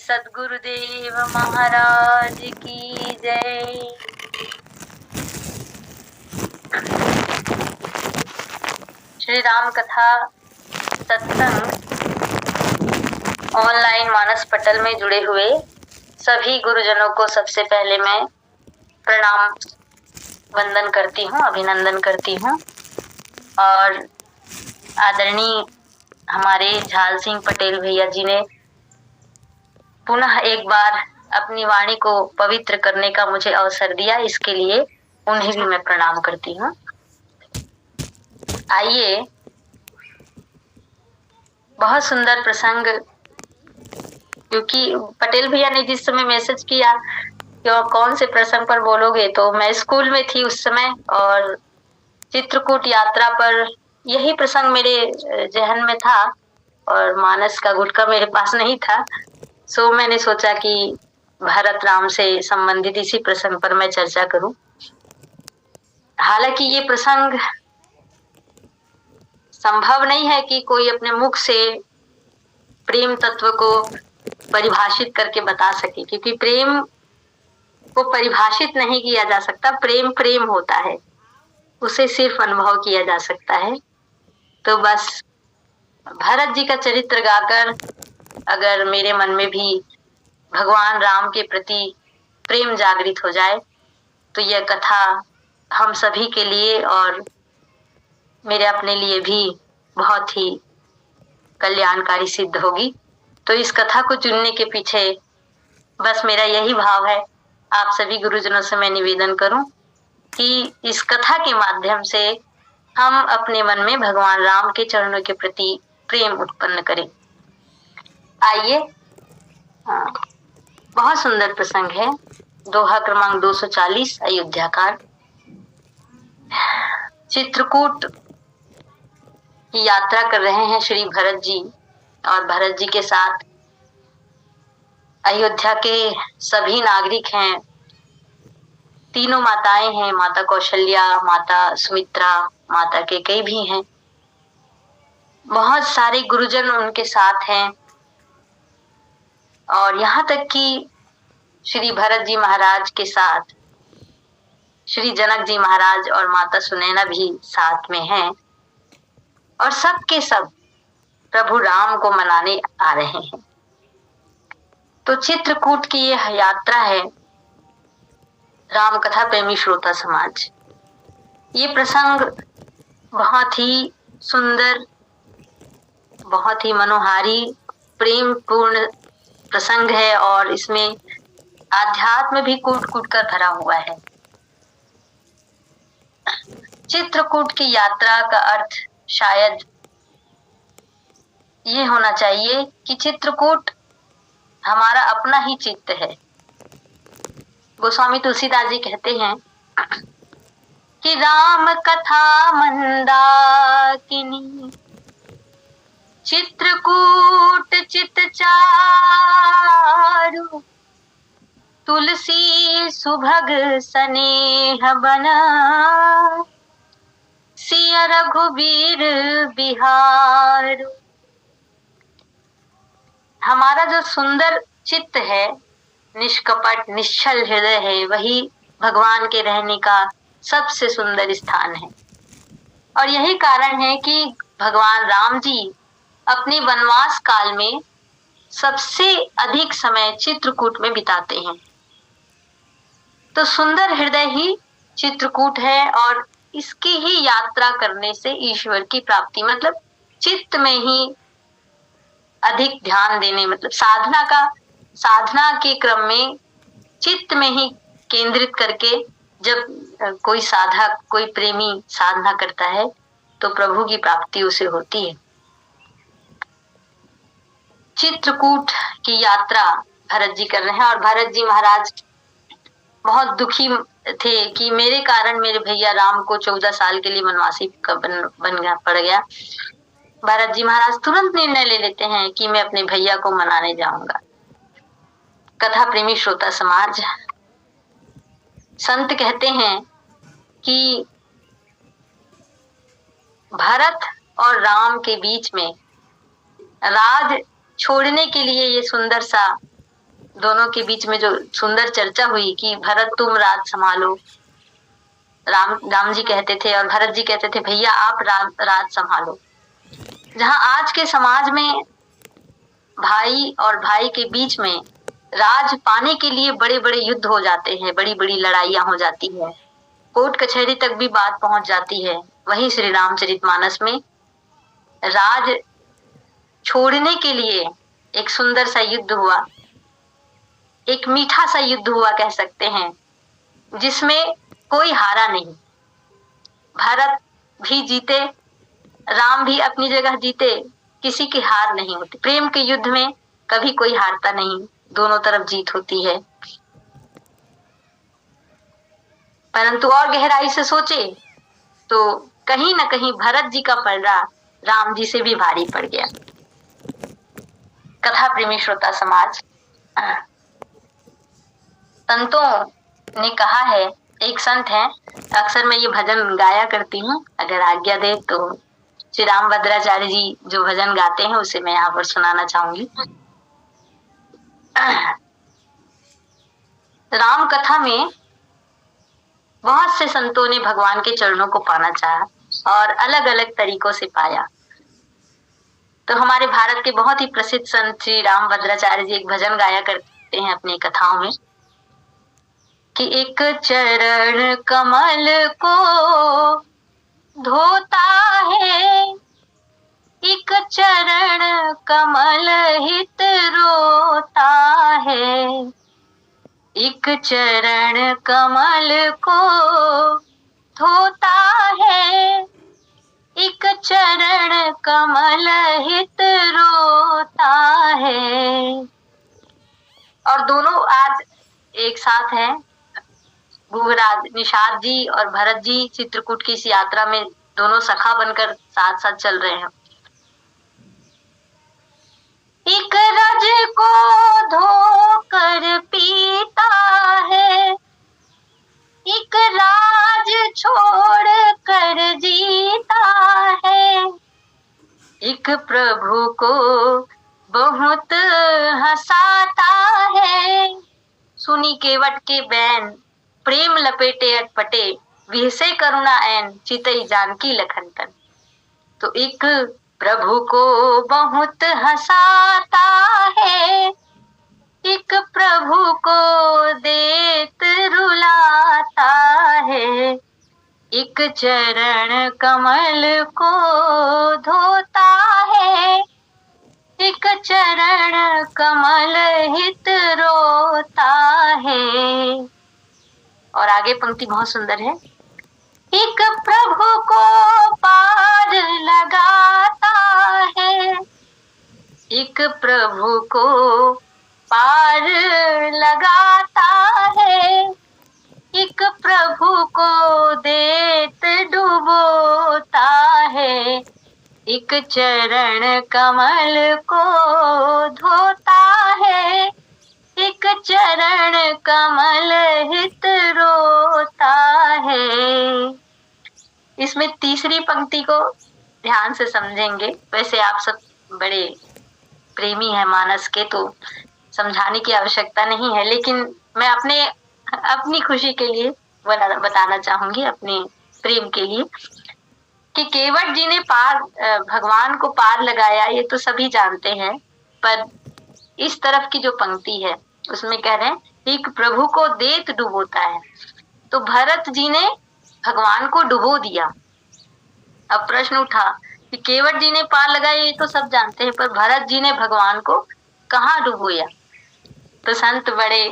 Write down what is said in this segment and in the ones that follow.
सद्गुरुदेव महाराज की जय। श्री राम कथा सत्संग ऑनलाइन मानस पटल में जुड़े हुए सभी गुरुजनों को सबसे पहले मैं प्रणाम वंदन करती हूँ, अभिनंदन करती हूँ। और आदरणीय हमारे झाल सिंह पटेल भैया जी ने पुनः एक बार अपनी वाणी को पवित्र करने का मुझे अवसर दिया, इसके लिए उन्हें भी मैं प्रणाम करती हूँ। आइए, बहुत सुंदर प्रसंग, क्योंकि पटेल भैया ने जिस समय मैसेज किया कि कौन से प्रसंग पर बोलोगे, तो मैं स्कूल में थी उस समय और चित्रकूट यात्रा पर यही प्रसंग मेरे जहन में था और मानस का गुटका मेरे पास नहीं था। सो मैंने सोचा कि भरत राम से संबंधित इसी प्रसंग पर मैं चर्चा करूं। हालांकि ये प्रसंग संभव नहीं है कि कोई अपने मुख से प्रेम तत्व को परिभाषित करके बता सके, क्योंकि प्रेम को परिभाषित नहीं किया जा सकता। प्रेम प्रेम होता है, उसे सिर्फ अनुभव किया जा सकता है। तो बस भरत जी का चरित्र गाकर अगर मेरे मन में भी भगवान राम के प्रति प्रेम जागृत हो जाए तो यह कथा हम सभी के लिए और मेरे अपने लिए भी बहुत ही कल्याणकारी सिद्ध होगी। तो इस कथा को चुनने के पीछे बस मेरा यही भाव है। आप सभी गुरुजनों से मैं निवेदन करूं कि इस कथा के माध्यम से हम अपने मन में भगवान राम के चरणों के प्रति प्रेम उत्पन्न करें। आइए, बहुत सुंदर प्रसंग है। दोहा क्रमांक 240 अयोध्या कांड। चित्रकूट की यात्रा कर रहे हैं श्री भरत जी और भरत जी के साथ अयोध्या के सभी नागरिक हैं। तीनों माताएं हैं, माता कौशल्या, माता सुमित्रा, माता कैकेयी भी हैं। बहुत सारे गुरुजन उनके साथ हैं और यहाँ तक कि श्री भरत जी महाराज के साथ श्री जनक जी महाराज और माता सुनैना भी साथ में हैं और सब के सब प्रभु राम को मनाने आ रहे हैं। तो चित्रकूट की यह यात्रा है राम कथा प्रेमी श्रोता समाज। ये प्रसंग बहुत ही सुंदर, बहुत ही मनोहारी, प्रेम पूर्ण प्रसंग है और इसमें आध्यात्म भी कूट कूट कर भरा हुआ है। चित्रकूट की यात्रा का अर्थ शायद ये होना चाहिए कि चित्रकूट हमारा अपना ही चित्त है। गोस्वामी तुलसीदास जी कहते हैं कि राम कथा मंदाकिनी चित्रकूट चित चारु तुलसी सुभग स्नेह बना सिय रघुबीर बिहार। हमारा जो सुंदर चित्त है, निष्कपट निश्चल हृदय है, वही भगवान के रहने का सबसे सुंदर स्थान है। और यही कारण है कि भगवान राम जी अपने वनवास काल में सबसे अधिक समय चित्रकूट में बिताते हैं। तो सुंदर हृदय ही चित्रकूट है और इसकी ही यात्रा करने से ईश्वर की प्राप्ति, मतलब चित्त में ही अधिक ध्यान देने, मतलब साधना के क्रम में चित्त में ही केंद्रित करके जब कोई साधक, कोई प्रेमी साधना करता है तो प्रभु की प्राप्ति उसे होती है। चित्रकूट की यात्रा भरत जी कर रहे हैं और भरत जी महाराज बहुत दुखी थे कि मेरे कारण मेरे भैया राम को 14 साल के लिए वनवासी पड़ गया। भरत जी महाराज तुरंत निर्णय ले लेते हैं कि मैं अपने भैया को मनाने जाऊंगा। कथा प्रेमी श्रोता समाज, संत कहते हैं कि भरत और राम के बीच में राज छोड़ने के लिए ये सुंदर सा दोनों के बीच में जो सुंदर चर्चा हुई कि भरत तुम राज संभालो, राम जी कहते थे और भरत जी कहते थे भैया आप राज संभालो। जहां आज के समाज में भाई और भाई के बीच में राज पाने के लिए बड़े बड़े युद्ध हो जाते हैं, बड़ी बड़ी लड़ाइयां हो जाती है, कोर्ट कचहरी तक भी बात पहुंच जाती है। वहीं श्री रामचरितमानस में राज छोड़ने के लिए एक सुंदर सा युद्ध हुआ, एक मीठा सा युद्ध हुआ कह सकते हैं, जिसमें कोई हारा नहीं। भरत भी जीते, राम भी अपनी जगह जीते, किसी की हार नहीं होती। प्रेम के युद्ध में कभी कोई हारता नहीं, दोनों तरफ जीत होती है। परंतु और गहराई से सोचे तो कहीं न कहीं भरत जी का पलड़ा राम जी से भी भारी पड़ गया। कथा प्रेमी श्रोता समाज, संतों ने कहा है, एक संत है, अक्सर मैं ये भजन गाया करती हूँ, अगर आज्ञा दे तो श्री रामभद्राचार्य जी जो भजन गाते हैं उसे मैं यहाँ पर सुनाना चाहूंगी। राम कथा में बहुत से संतों ने भगवान के चरणों को पाना चाहा और अलग अलग तरीकों से पाया। तो हमारे भारत के बहुत ही प्रसिद्ध संत श्री रामभद्राचार्य जी एक भजन गाया करते हैं अपनी कथाओं में कि एक चरण कमल को धोता है, एक चरण कमल हित रोता है, एक चरण कमल को धोता है, एक चरण कमल हित रोता है। और दोनों आज एक साथ हैं, भूवराज निषाद जी और भरत जी चित्रकूट की इस यात्रा में दोनों सखा बनकर साथ साथ चल रहे हैं। एक रज को धोकर पीता है, एक राज छोड़ कर जीता है, एक प्रभु को बहुत हंसाता है, सुनी केवट के बैन प्रेम लपेटे अटपटे, विहसे करुणा ऐन चितई जानकी लखन तन। तो एक प्रभु को बहुत हंसाता है, एक प्रभु को देत रुलाता है, एक चरण कमल को धोता है, एक चरण कमल हित रोता है। और आगे पंक्ति बहुत सुंदर है, एक प्रभु को पार लगाता है, एक प्रभु को पार लगाता है, एक प्रभु को देत डुबोता है, एक चरण कमल को धोता है, एक चरण कमल हित रोता है। इसमें तीसरी पंक्ति को ध्यान से समझेंगे। वैसे आप सब बड़े प्रेमी हैं मानस के, तो समझाने की आवश्यकता नहीं है, लेकिन मैं अपनी खुशी के लिए बताना चाहूंगी, अपने प्रेम के लिए, कि केवट जी ने भगवान को पार लगाया, ये तो सभी जानते हैं। पर इस तरफ की जो पंक्ति है उसमें कह रहे हैं एक प्रभु को देत डुबोता है, तो भरत जी ने भगवान को डुबो दिया। अब प्रश्न उठा कि केवट जी ने पार लगाया, ये तो सब जानते हैं, पर भरत जी ने भगवान को कहाँ डुबोया? तो संत बड़े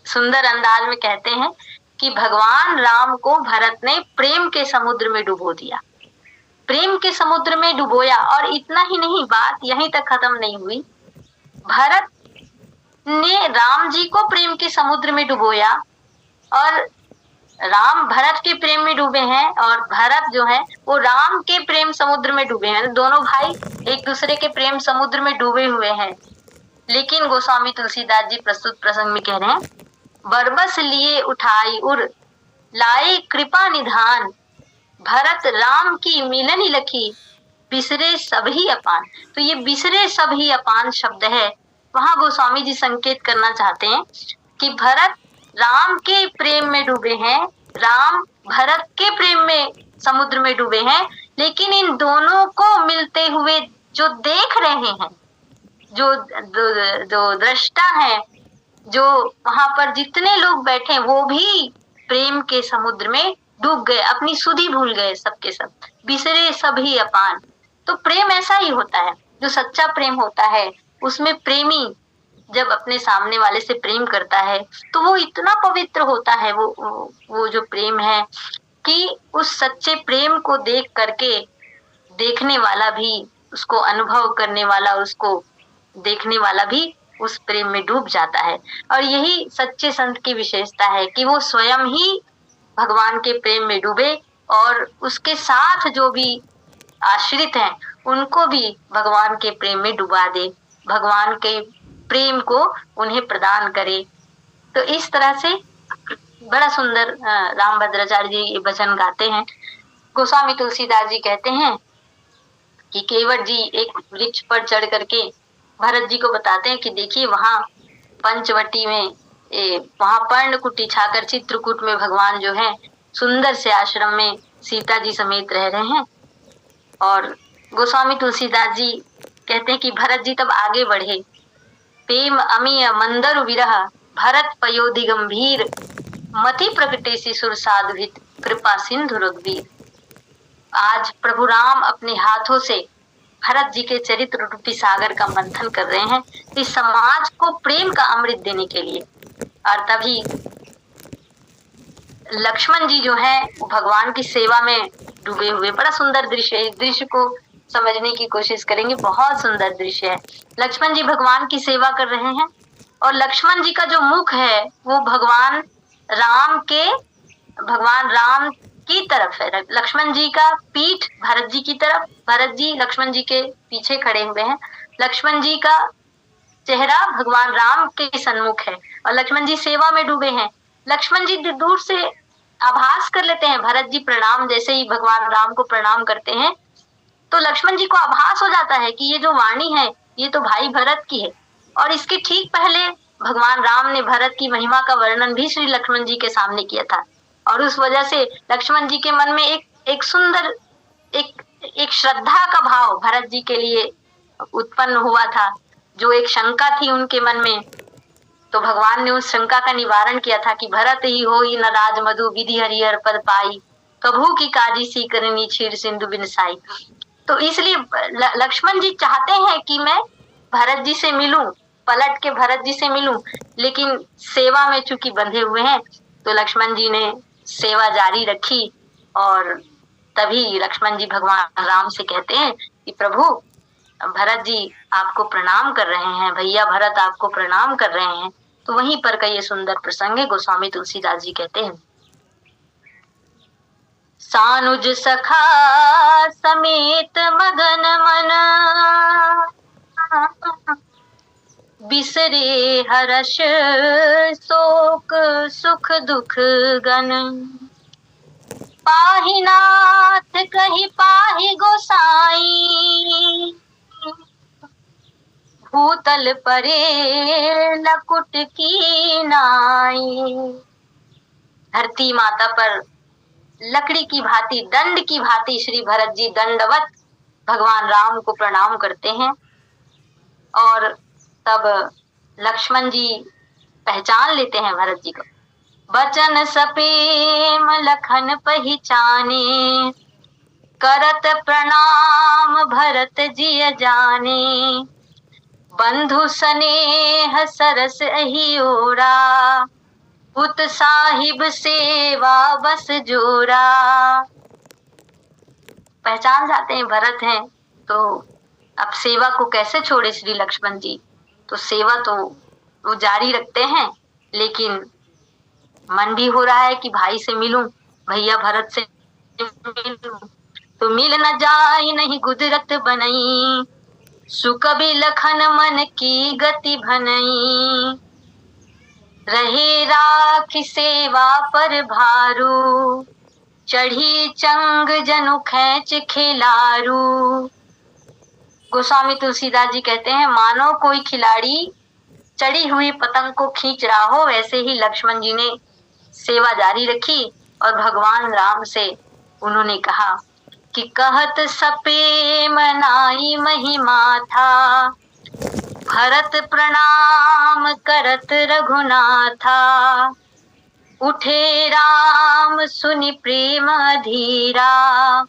सुंदर अंदाज में कहते हैं कि भगवान राम को भरत ने प्रेम के समुद्र में डुबो दिया, प्रेम के समुद्र में डुबोया। और इतना ही नहीं, बात यहीं तक खत्म नहीं हुई, भरत ने राम जी को प्रेम के समुद्र में डुबोया और राम भरत के प्रेम में डूबे हैं और भरत जो है वो राम के प्रेम समुद्र में डूबे हैं। दोनों भाई एक दूसरे के प्रेम समुद्र में डूबे हुए हैं। लेकिन गोस्वामी तुलसीदास जी प्रस्तुत प्रसंग में कह रहे हैं, बरबस लिए उठाई उर लाए कृपा निधान, भरत राम की मिलनी लखी बिसरे सभी अपान। तो ये बिसरे सभी अपान शब्द है वहां गोस्वामी जी संकेत करना चाहते हैं कि भरत राम के प्रेम में डूबे हैं, राम भरत के प्रेम में समुद्र में डूबे हैं, लेकिन इन दोनों को मिलते हुए जो देख रहे हैं, जो दृष्टा है, जो वहां पर जितने लोग बैठे वो भी प्रेम के समुद्र में डूब गए, अपनी सुधि भूल गए, सबके सब बिसरे सभी अपान। तो प्रेम ऐसा ही होता है, जो सच्चा प्रेम होता है उसमें प्रेमी जब अपने सामने वाले से प्रेम करता है तो वो इतना पवित्र होता है, वो जो प्रेम है कि उस सच्चे प्रेम को देख करके देखने वाला भी, उसको अनुभव करने वाला, उसको देखने वाला भी उस प्रेम में डूब जाता है। और यही सच्चे संत की विशेषता है कि वो स्वयं ही भगवान के प्रेम में डूबे और उसके साथ जो भी आश्रित हैं उनको भी भगवान के प्रेम में डुबा दे, भगवान के प्रेम को उन्हें प्रदान करे। तो इस तरह से बड़ा सुंदर रामभद्राचार्य जी ये वचन गाते हैं। गोस्वामी तुलसीदास जी कहते हैं कि केवट जी एक वृक्ष पर चढ़ करके भरत जी को बताते हैं कि देखिए वहां पंचवटी में वहां पर्णकुटी छाकर चित्रकूट में भगवान जो है सुंदर से आश्रम में सीता जी समेत रह रहे हैं। और गोस्वामी तुलसीदास जी कहते हैं कि भरत जी तब आगे बढ़े, प्रेम अमीय मंदर विरह भरत पयोधि गंभीर मति प्रकटे सुर साधुहित कृपा सिंधु रघुवीर। आज प्रभु राम अपने हाथों से भरत जी के चरित्र रूपी सागर का मंथन कर रहे हैं इस समाज को प्रेम का अमृत देने के लिए। और तभी लक्ष्मण जी जो है वो भगवान की सेवा में डूबे हुए, बड़ा सुंदर दृश्य है, इस दृश्य को समझने की कोशिश करेंगे, बहुत सुंदर दृश्य है। लक्ष्मण जी भगवान की सेवा कर रहे हैं और लक्ष्मण जी का जो मुख है वो भगवान राम की तरफ है, लक्ष्मण जी का पीठ भरत जी की तरफ, भरत जी लक्ष्मण जी के पीछे खड़े हुए हैं, लक्ष्मण जी का चेहरा भगवान राम के सन्मुख है और लक्ष्मण जी सेवा में डूबे हैं। लक्ष्मण जी दूर से आभास कर लेते हैं, भरत जी प्रणाम जैसे ही भगवान राम को प्रणाम करते हैं तो लक्ष्मण जी को आभास हो जाता है कि ये जो वाणी है ये तो भाई भरत की है। और इसके ठीक पहले भगवान राम ने भरत की महिमा का वर्णन भी श्री लक्ष्मण जी के सामने किया था और उस वजह से लक्ष्मण जी के मन में एक सुंदर एक श्रद्धा का भाव भरत जी के लिए उत्पन्न हुआ था, जो एक शंका थी उनके मन में। तो भगवान ने उस शंका का निवारण किया था कि भरत ही हो ही न राज मधु विधि हरिहर पद पाई, कभू की काजी सी करनी क्षीर सिंधु बिनसाई। तो इसलिए लक्ष्मण जी चाहते हैं कि मैं भरत जी से मिलूं, पलट के भरत जी से मिलूं, लेकिन सेवा में चूंकि बंधे हुए हैं तो लक्ष्मण जी ने सेवा जारी रखी। और तभी लक्ष्मण जी भगवान राम से कहते हैं कि प्रभु भरत जी आपको प्रणाम कर रहे हैं, भैया भरत आपको प्रणाम कर रहे हैं। तो वहीं पर का ये सुंदर प्रसंग है। गोस्वामी तुलसीदास जी कहते हैं, सानुज सखा समेत मगन मन बिसरे हर्ष शोक सुख दुख गन, पाहि नाथ कहि पाहि गोसाई, भूतल परे लकुट की नाई। धरती माता पर लकड़ी की भांति, दंड की भांति श्री भरत जी दंडवत भगवान राम को प्रणाम करते हैं। और तब लक्ष्मण जी पहचान लेते हैं भरत जी को, बचन सपेम लखन पहिचाने, करत प्रणाम भरत जी जाने, बंधु स्नेह सरस अहि ओरा, पुत साहिब सेवा बस जोरा। पहचान जाते हैं भरत हैं, तो अब सेवा को कैसे छोड़े श्री लक्ष्मण जी। तो सेवा तो वो जारी रखते हैं, लेकिन मन भी हो रहा है कि भाई से मिलूं, भैया भरत से मिलूं। तो मिल न जाए नहीं गुजरत बनई, सुख भी लखन मन की गति भनई, रहे राखी सेवा पर भारू, चढ़ी चंग जनु खैच खिलारू। गोस्वामी तुलसीदास जी कहते हैं, मानो कोई खिलाड़ी चढ़ी हुई पतंग को खींच रहा हो, वैसे ही लक्ष्मण जी ने सेवा जारी रखी और भगवान राम से उन्होंने कहा कि कहत सप्रेम नाई महिमा था, भरत प्रणाम करत रघुनाथा, उठे राम सुनि प्रेम धीरा,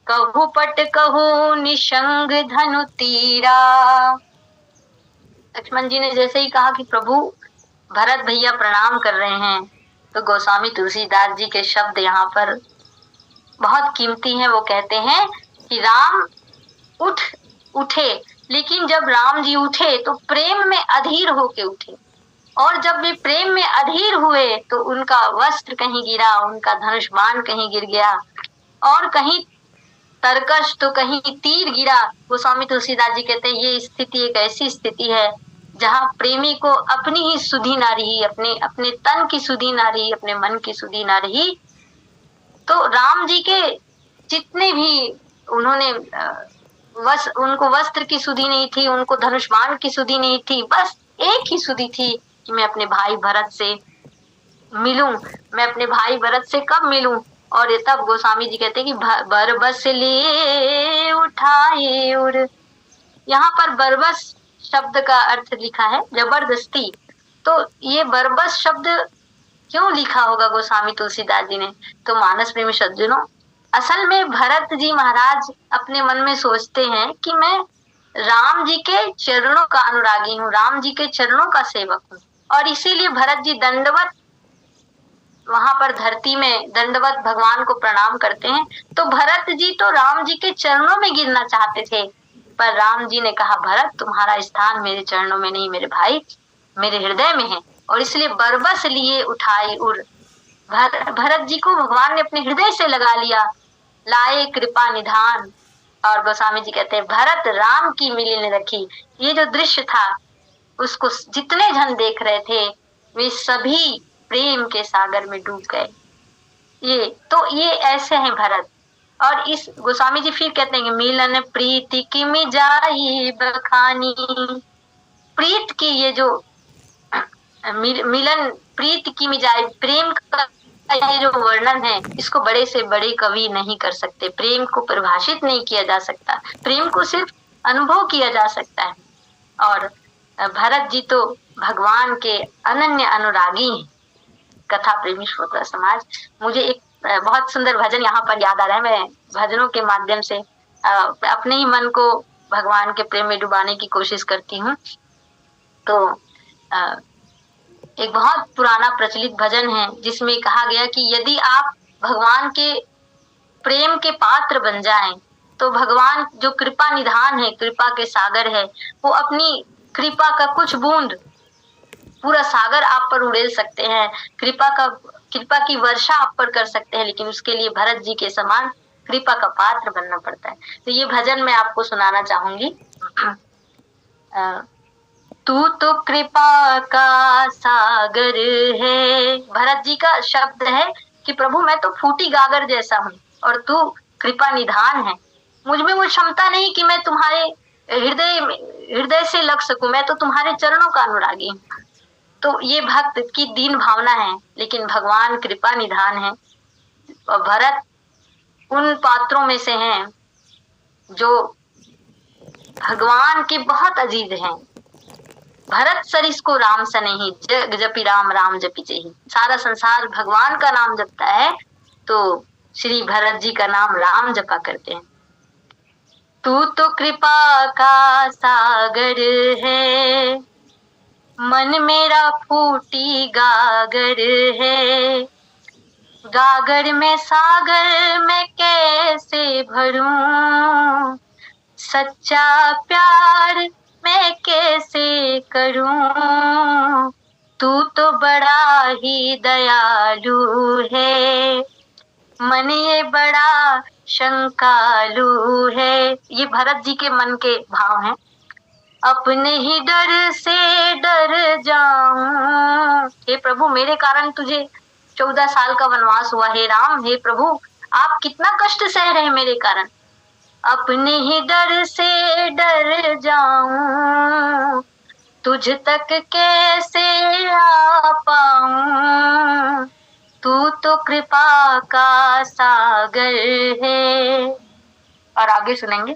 कहु पट कहु निशंग धनु तीरा। लक्ष्मण जी ने जैसे ही कहा कि प्रभु भरत भैया प्रणाम कर रहे हैं, तो गोस्वामी तुलसीदास जी के शब्द यहाँ पर बहुत कीमती हैं। वो कहते हैं कि राम उठे, लेकिन जब राम जी उठे तो प्रेम में अधीर होके उठे, और जब वे प्रेम में अधीर हुए तो उनका वस्त्र कहीं गिरा, उनका धनुष बाण कहीं गिर गया, और कहीं तरकश तो कहीं तीर गिरा। गोस्वामी तुलसीदास जी कहते हैं ये स्थिति एक ऐसी स्थिति है जहाँ प्रेमी को अपनी ही सुधि ना रही, अपने तन की सुधि ना रही, अपने मन की सुधि ना रही। तो राम जी के जितने भी उन्होंने उनको वस्त्र की सुधि नहीं थी, उनको धनुष बाण की सुधि नहीं थी, बस एक ही सुधि थी कि मैं अपने भाई भरत से मिलूं, मैं अपने भाई भरत से कब मिलूं। और ये तब गोस्वामी जी कहते हैं कि बरबस ले उठाए उर। यहाँ पर बरबस शब्द का अर्थ लिखा है जबरदस्ती। तो ये बरबस शब्द क्यों लिखा होगा गोस्वामी तुलसीदास जी ने? तो मानस प्रेमी सज्जनों, असल में भरत जी महाराज अपने मन में सोचते हैं कि मैं राम जी के चरणों का अनुरागी हूँ, राम जी के चरणों का सेवक हूँ, और इसीलिए भरत जी दंडवत वहां पर धरती में दंडवत भगवान को प्रणाम करते हैं। तो भरत जी तो राम जी के चरणों में गिरना चाहते थे, पर राम जी ने कहा भरत तुम्हारा स्थान मेरे चरणों में नहीं मेरे भाई, मेरे हृदय में है, और इसलिए बरबस लिए उठाई उर। भरत जी को भगवान ने अपने हृदय से लगा लिया, लाए कृपा निधान। और गोस्वामी जी कहते हैं भरत राम की मिली ने रखी। ये जो दृश्य था उसको जितने जन देख रहे थे वे सभी प्रेम के सागर में डूब गए। ये ऐसे हैं भरत। और इस गोस्वामी जी फिर कहते हैं मिलन प्रीति की मिजाई बखानी। प्रीत की ये जो मिलन प्रीत की मिजाई, प्रेम का ये जो वर्णन है इसको बड़े से बड़े कवि नहीं कर सकते। प्रेम को परिभाषित नहीं किया जा सकता, प्रेम को सिर्फ अनुभव किया जा सकता है। और भरत जी तो भगवान के अनन्य अनुरागी हैं। कथा प्रेमी श्रोता समाज, मुझे एक बहुत सुंदर भजन यहाँ पर याद आ रहा है। मैं भजनों के माध्यम से अपने ही मन को भगवान के प्रेम में डुबाने की कोशिश करती हूँ। तो एक बहुत पुराना प्रचलित भजन है जिसमें कहा गया कि यदि आप भगवान के प्रेम के पात्र बन जाएं तो भगवान जो कृपा निधान है, कृपा के सागर है, वो अपनी कृपा का कुछ बूंद पूरा सागर आप पर उड़ेल सकते हैं, कृपा की वर्षा आप पर कर सकते हैं, लेकिन उसके लिए भरत जी के समान कृपा का पात्र बनना पड़ता है। तो ये भजन मैं आपको सुनाना चाहूंगी। तू तो कृपा का सागर है। भरत जी का शब्द है कि प्रभु मैं तो फूटी गागर जैसा हूँ और तू कृपा निधान है। मुझ में वो क्षमता नहीं कि मैं तुम्हारे हृदय से लग सकूं, मैं तो तुम्हारे चरणों का अनुरागी हूँ। तो ये भक्त की दीन भावना है, लेकिन भगवान कृपा निधान है। और भरत उन पात्रों में से हैं जो भगवान के बहुत अजीज हैं। भरत सरिस को राम सनेही, जग जपी राम राम जपी जेहि। सारा संसार भगवान का नाम जपता है तो श्री भरत जी का नाम राम जपा करते हैं। तू तो कृपा का सागर है, मन मेरा फूटी गागर है। गागर में सागर मैं कैसे भरूं, सच्चा प्यार मैं कैसे करूं। तू तो बड़ा ही दयालु है, मन ये बड़ा शंकालु है। ये भरत जी के मन के भाव हैं। अपने ही डर से डर जाऊं, हे प्रभु मेरे कारण तुझे 14 साल का वनवास हुआ। हे राम, हे प्रभु आप कितना कष्ट सह रहे हैं मेरे कारण। अपने ही डर से डर जाऊं, तुझ तक कैसे आ पाऊं, तू तो कृपा का सागर है। और आगे सुनेंगे।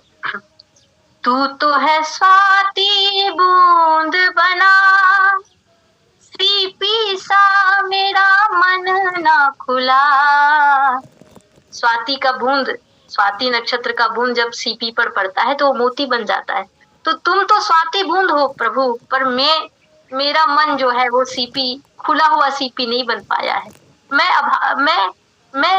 तू तो है स्वाति बूंद बना, सीपी सा मेरा मन ना खुला। स्वाति का बूंद, स्वाति नक्षत्र का बूंद जब सीपी पर पड़ता है तो वो मोती बन जाता है। तो तुम तो स्वाति बूंद हो प्रभु, पर मेरा मन जो है वो सीपी, खुला हुआ सीपी नहीं बन पाया है। मैं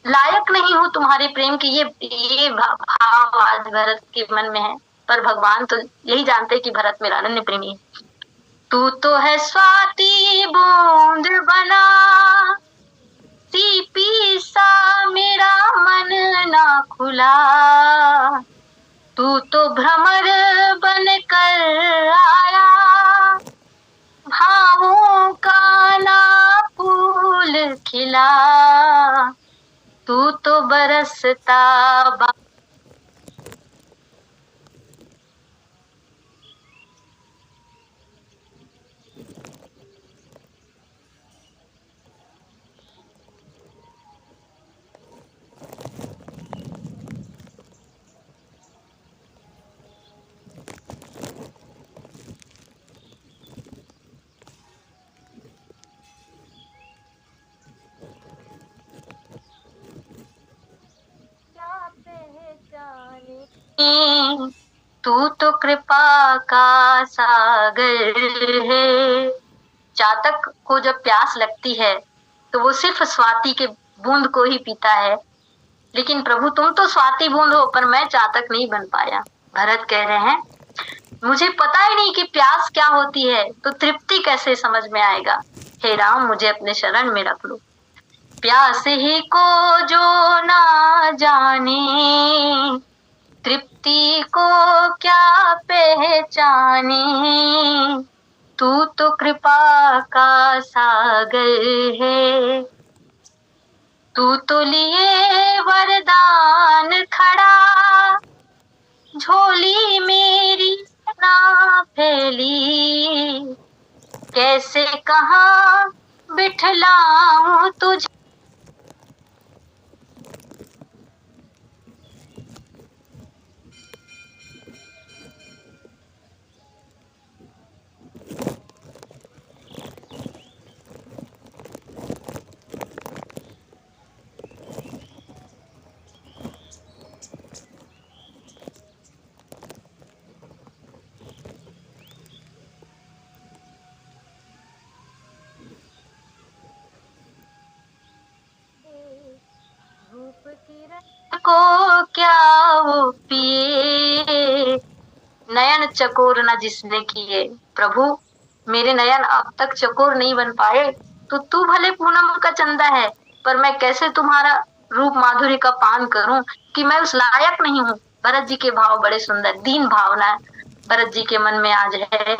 लायक नहीं हूँ तुम्हारे प्रेम के। ये भाव आज भरत के मन में है, पर भगवान तो यही जानते कि भरत मेरा अनन्य प्रेमी है। तू तो है स्वाति बूंद बना, सीपी सा मेरा मन ना खुला। तू तो भ्रमर बन कर आया, भावों का ना फूल खिला। तू तो बरसता तू तो कृपा का सागर है। चातक को जब प्यास लगती है तो वो सिर्फ स्वाति के बूंद को ही पीता है, लेकिन प्रभु तुम तो स्वाति बूंद हो, पर मैं चातक नहीं बन पाया। भरत कह रहे हैं मुझे पता ही नहीं कि प्यास क्या होती है, तो तृप्ति कैसे समझ में आएगा। हे राम मुझे अपने शरण में रख लो। प्यास ही को जो ना जाने, तृप्ति को क्या पहचाने। तू तो कृपा का सागर है, तू तो लिए वरदान खड़ा। झोली मेरी ना फैली, कैसे कहाँ बिठलाऊं तुझे। को क्या वो पिए, नयन चकोर न जिसने किए। प्रभु मेरे नयन अब तक चकोर नहीं बन पाए, तो तू भले पूनम का चंदा है, पर मैं कैसे तुम्हारा रूप माधुरी का पान करूं कि मैं उस लायक नहीं हूँ। भरत जी के भाव बड़े सुंदर, दीन भावना भरत जी के मन में आज है।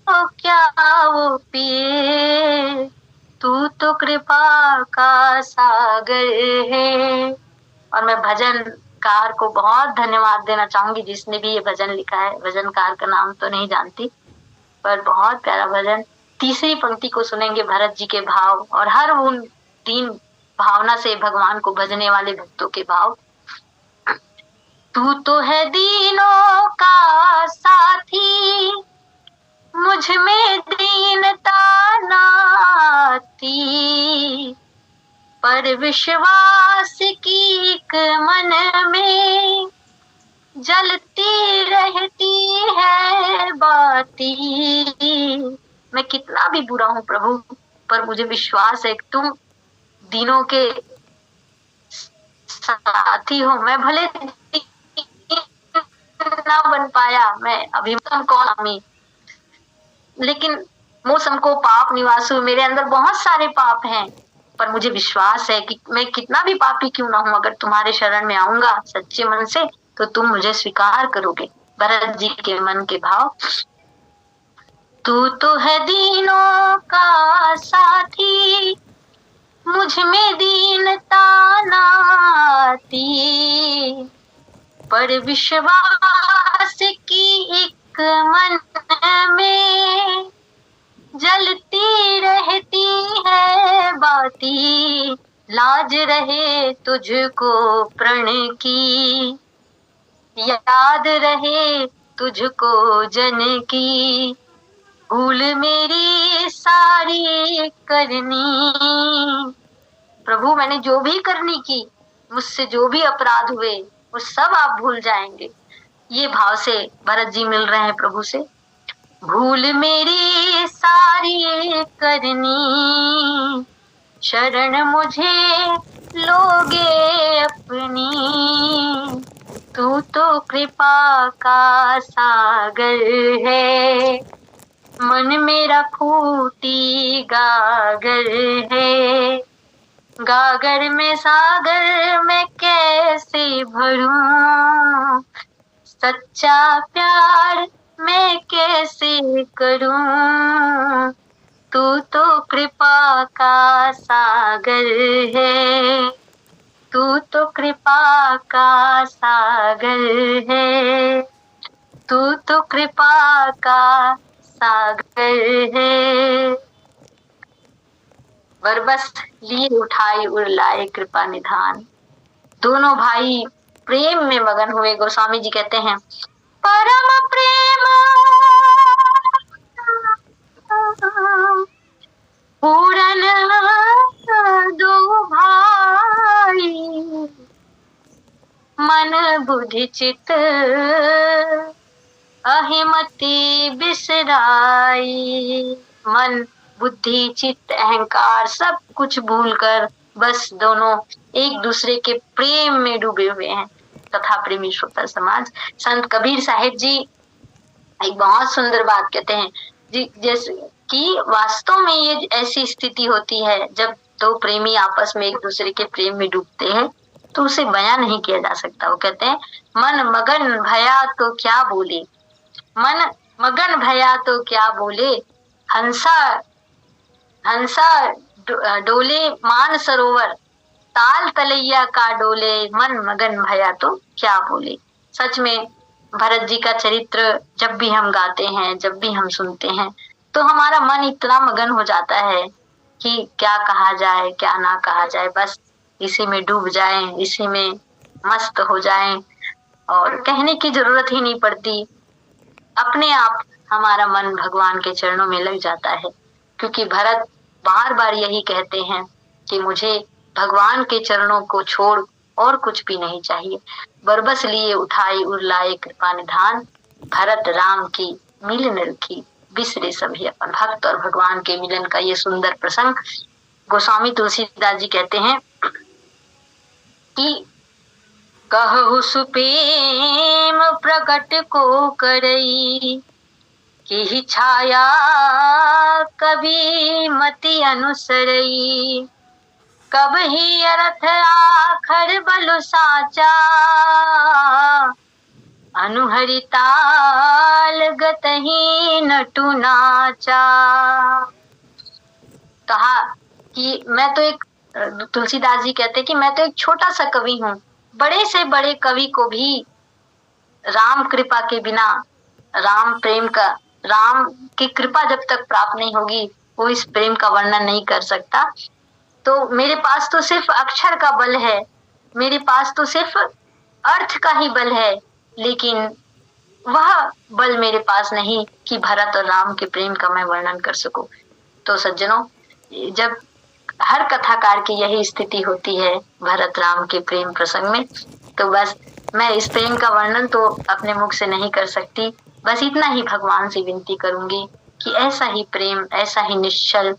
को क्या वो पिए, तू तो कृपा का सागर है। और मैं भजनकार को बहुत धन्यवाद देना चाहूंगी जिसने भी ये भजन लिखा है। भजनकार का नाम तो नहीं जानती, पर बहुत प्यारा भजन। तीसरी पंक्ति को सुनेंगे भरत जी के भाव, और हर उन तीन भावना से भगवान को भजने वाले भक्तों के भाव। तू तो है दीनों का साथी, मुझ में दीनता नाती। पर विश्वास की एक मन में जलती रहती है बाती। मैं कितना भी बुरा हूँ प्रभु, पर मुझे विश्वास है कि तुम दीनों के साथी हो। मैं भले ना बन पाया, मैं अभिमान कौन, लेकिन मौसम को पाप निवासु, मेरे अंदर बहुत सारे पाप हैं, पर मुझे विश्वास है कि मैं कितना भी पापी क्यों ना हूं, अगर तुम्हारे शरण में आऊंगा सच्चे मन से तो तुम मुझे स्वीकार करोगे। भरत जी के मन के भाव। तू तो है दीनों का साथी, मुझ में दीनता नाती, पर विश्वास की एक मन में जलती रहती है बाती, लाज रहे तुझको प्रण की, याद रहे तुझको जन की, भूल मेरी सारी करनी। प्रभु मैंने जो भी करनी की, मुझसे जो भी अपराध हुए वो सब आप भूल जाएंगे। ये भाव से भरत जी मिल रहे हैं प्रभु से। भूल मेरी सारी करनी, शरण मुझे लोगे अपनी, तू तो कृपा का सागर है, मन मेरा फूटी गागर है, गागर में सागर मैं कैसे भरूं, सच्चा प्यार मैं कैसे करूं, तू तो कृपा का सागर है, तू तो कृपा का सागर है, तू तो कृपा का सागर है। बरबस लिए उठाई उर लाए कृपा निधान। दोनों भाई प्रेम में मगन हुए। गोस्वामी जी कहते हैं परम प्रेम पूरन दो भाई, मन बुद्धि चित अहिमति बिसराई। मन बुद्धि चित्त अहंकार सब कुछ भूलकर बस दोनों एक दूसरे के प्रेम में डूबे हुए हैं। तथा प्रेमी श्रोता समाज, संत कबीर साहिब जी एक बहुत सुंदर बात कहते हैं जी, जैसे कि वास्तव में ये ऐसी स्थिति होती है जब दो प्रेमी आपस में एक दूसरे के प्रेम में डूबते हैं तो उसे बयां नहीं किया जा सकता। वो कहते हैं मन मगन भया तो क्या बोले, मन मगन भया तो क्या बोले, हंसा हंसा डोले मान सरोवर, ताल तलैया का डोले, मन मगन भया तो क्या बोले। सच में भरत जी का चरित्र जब भी हम गाते हैं, जब भी हम सुनते हैं तो हमारा मन इतना मगन हो जाता है कि क्या कहा जाए क्या ना कहा जाए, बस इसी में डूब जाएं, इसी में मस्त हो जाएं और कहने की जरूरत ही नहीं पड़ती। अपने आप हमारा मन भगवान के चरणों में लग जाता है, क्योंकि भरत बार बार यही कहते हैं कि मुझे भगवान के चरणों को छोड़ और कुछ भी नहीं चाहिए। बरबस लिए उठाई उर लाए कृपा निधान, भरत राम की मिलन रखी, बिसरे सभी अपन। भक्त और भगवान के मिलन का ये सुंदर प्रसंग गोस्वामी तुलसीदास जी कहते हैं कि कहु सुप्रेम प्रकट को करई, की छाया कभी मति अनुसरई, कब ही अर्थ आखर बल साचा, अनुहरि ताल गतहि नटु नाचा। कहा कि मैं तो एक, तुलसीदास जी कहते कि मैं तो एक छोटा सा कवि हूँ, बड़े से बड़े कवि को भी राम कृपा के बिना, राम प्रेम का, राम की कृपा जब तक प्राप्त नहीं होगी वो इस प्रेम का वर्णन नहीं कर सकता। तो मेरे पास तो सिर्फ अक्षर का बल है, मेरे पास तो सिर्फ अर्थ का ही बल है, लेकिन वह बल मेरे पास नहीं कि भरत और राम के प्रेम का मैं वर्णन कर सकूं। तो सज्जनों, जब हर कथाकार की यही स्थिति होती है भरत राम के प्रेम प्रसंग में, तो बस मैं इस प्रेम का वर्णन तो अपने मुख से नहीं कर सकती। बस इतना ही भगवान से विनती करूंगी कि ऐसा ही प्रेम, ऐसा ही निश्चल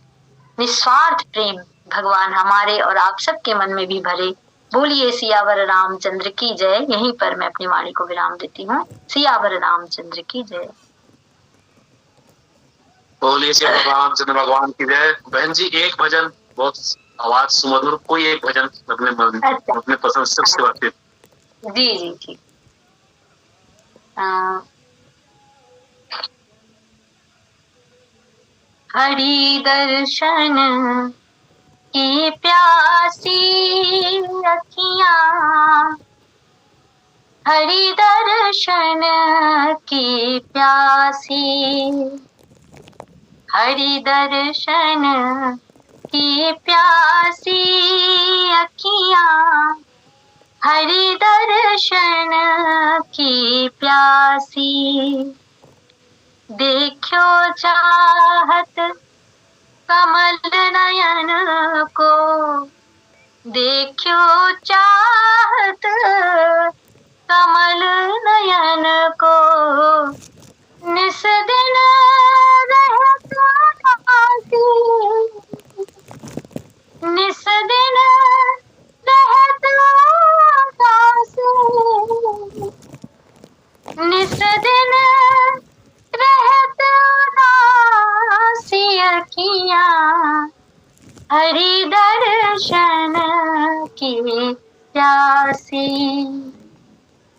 निस्वार्थ प्रेम भगवान हमारे और आप सबके मन में भी भरे। बोलिए सियावर रामचंद्र की जय। यहीं पर मैं अपनी वाणी को विराम देती हूँ। सियावर रामचंद्र की जय। बोलिए श्री रामचंद्र भगवान की जय। बहन जी एक भजन, बहुत आवाज सुमधुर, कोई एक भजन अपने अच्छा। अपने पसंद से बातें। जी जी ठीक। हरि दर्शन की प्यासी अखियां, हरि दर्शन की प्यासी, हरि दर्शन की प्यासी अखियां, हरि दर्शन की प्यासी, देखो चाहत कमल नयन को, देखो चाहत कमल नयन को, निस दिन रहत आसी, निस दिन रहत आसी, निस दिन रहत आसी अखियां, हरि दर्शन की प्यासी,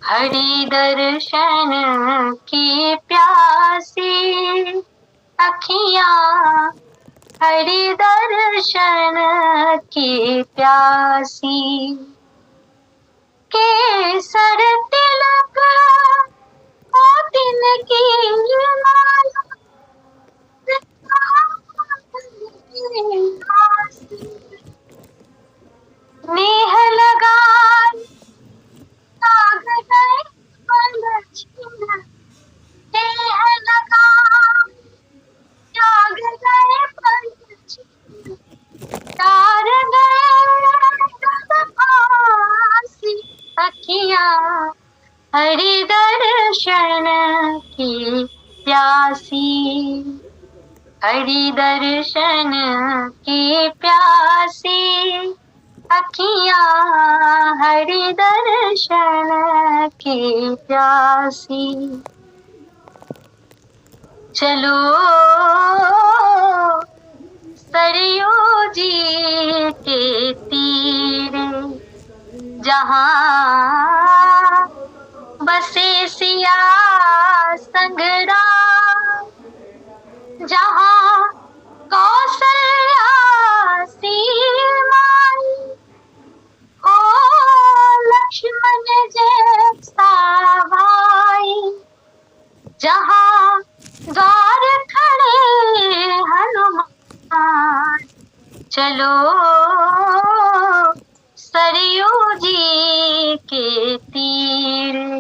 हरि दर्शन की प्यासी अखियां, हरि दर्शन की प्यासी, केसर तिलक मोतिन की माला, नेह लगाई ताग गए पलछिन, नेह लगाई ताग गए पलछिन, तार गए आसी अखियां, हरि दर्शन की प्यासी, हरि दर्शन की प्यासी अखियां, हरि दर्शन की प्यासी, चलो सरयू जी के तीरे, जहां बसे सिया संग राम, जहां कौशल्या सीमाई, ओ लक्ष्मण जैसा भाई, जहां द्वार खड़े हनुमान, चलो सरयू जी के तीरे,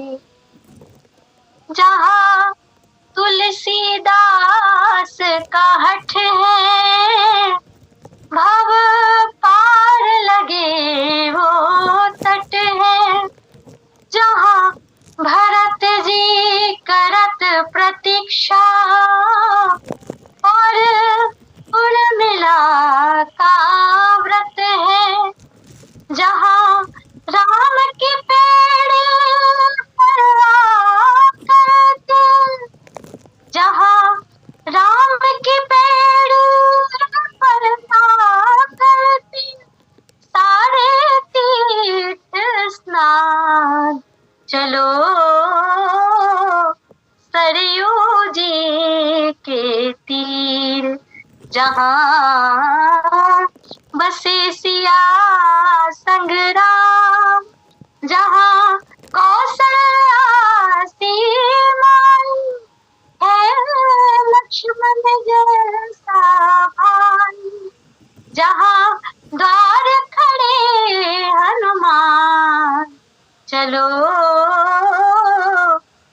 जहां तुलसीदास का हठ है, भव पार लगे वो तट है, जहां भरत जी करत प्रतीक्षा, और उर्मिला का व्रत है, जहां राम की पेड़ी पर करते, जहां राम की पेड़ी पर करते, सारे तीर्थ स्नान, चलो सरयू जी के तीर, जहां बसे सिया संग राम, जहां कौशल्या सीमाई, है लक्ष्मण जैसा भाई, जहां द्वार खड़े हनुमान, चलो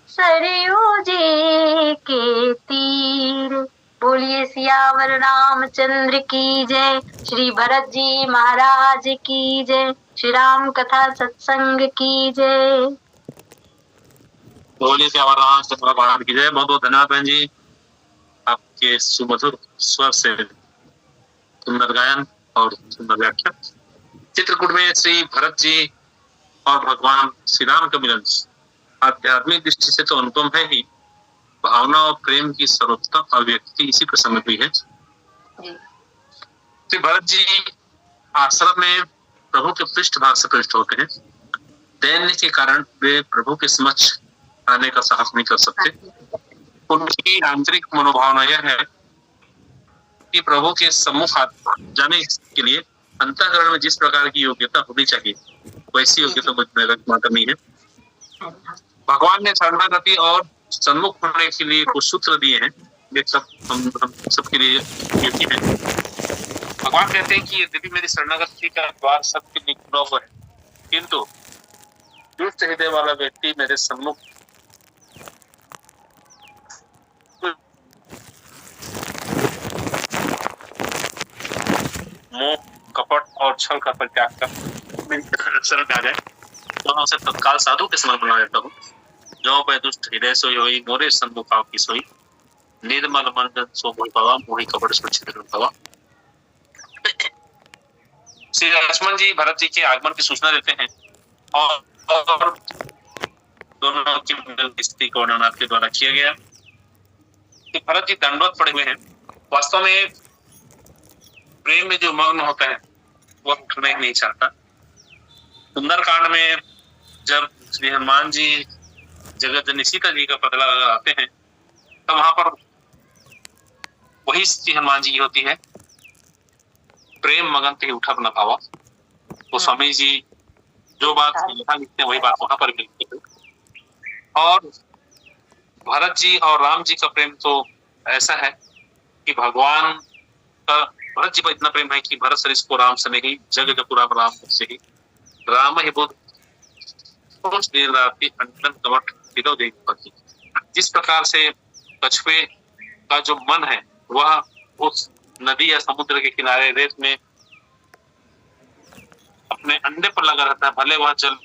सरयू जी के तीर। बोलिए सियावर रामचंद्र की जय। श्री भरत जी महाराज की जय। श्री राम कथा सत्संग की जय। बोलिए सियावर रामचंद्र भगवान की जय। बहुत बहुत धन्यवाद बहन जी, आपके सुमधुर स्वर से सुंदर गायन और सुंदर व्याख्या। चित्रकूट में श्री भरत जी और भगवान श्री राम का मिलन आध्यात्मिक दृष्टि से तो अनुपम है ही, भावना और प्रेम की सर्वोत्तम अभिव्यक्ति इसी प्रसंग में हुई है। श्री भरत जी आश्रम में प्रभु के पृष्ठभाग से प्रविष्ट होते हैं। दैन्य के कारण वे प्रभु के समक्ष आने का साहस नहीं कर सकते। उनकी आंतरिक मनोभावना यह है कि प्रभु के सम्मुख जाने के लिए अंतःकरण में जिस प्रकार की योग्यता होनी चाहिए वैसी योग्यता मुझ में मात्र नहीं है। भगवान ने शरणागति और सन्मुख होने के लिए कुछ सूत्र दिए हैं, ये सब हम सबके लिए उपयोगी है। भगवान कहते हैं कि यद्यपि मेरी शरणागति का द्वार सबके निकट है, किंतु दुष्ट हृदय वाला व्यक्ति मेरे सम्मुख मोह, कपट और छल का परित्याग कर शरण आ जाए तो मैं उसे तत्काल साधु के समान बना देता हूँ। जो पे दुष्ट हृदय सोई होई मोरे सन्मुख की सोई, निर्मल मन सो मोहि पावा, मोहि कपट सो छिद्र पावा। श्री लक्ष्मण जी भरत जी के आगमन की सूचना देते हैं और दोनों की स्थिति को वर्णनाथ के द्वारा किया गया कि भरत जी दंडवत पड़े हुए हैं। वास्तव में प्रेम में जो मग्न होता है वह उठना ही नहीं चाहता। सुंदरकांड में जब श्री हनुमान जी जगत जननी सीता जी का पता लगाते हैं तब वहां पर वही श्री हनुमान जी की होती है, प्रेम मगन पे उठा न पावा। तो स्वामी जी जो बात यहाँ लिखते हैं वही बात वहां पर मिलती है। और भरत जी और राम जी का प्रेम तो ऐसा है कि भगवान का भरत जी पर इतना प्रेम है कि भरत सरिस को राम से नहीं, जग जपुरा राम से ही राम ही बुद्ध जिस प्रकार से कछुए का जो मन है वह उस नदी या समुद्र के किनारे रेत में अपने अंडे पर लगा रहता है, भले वह जल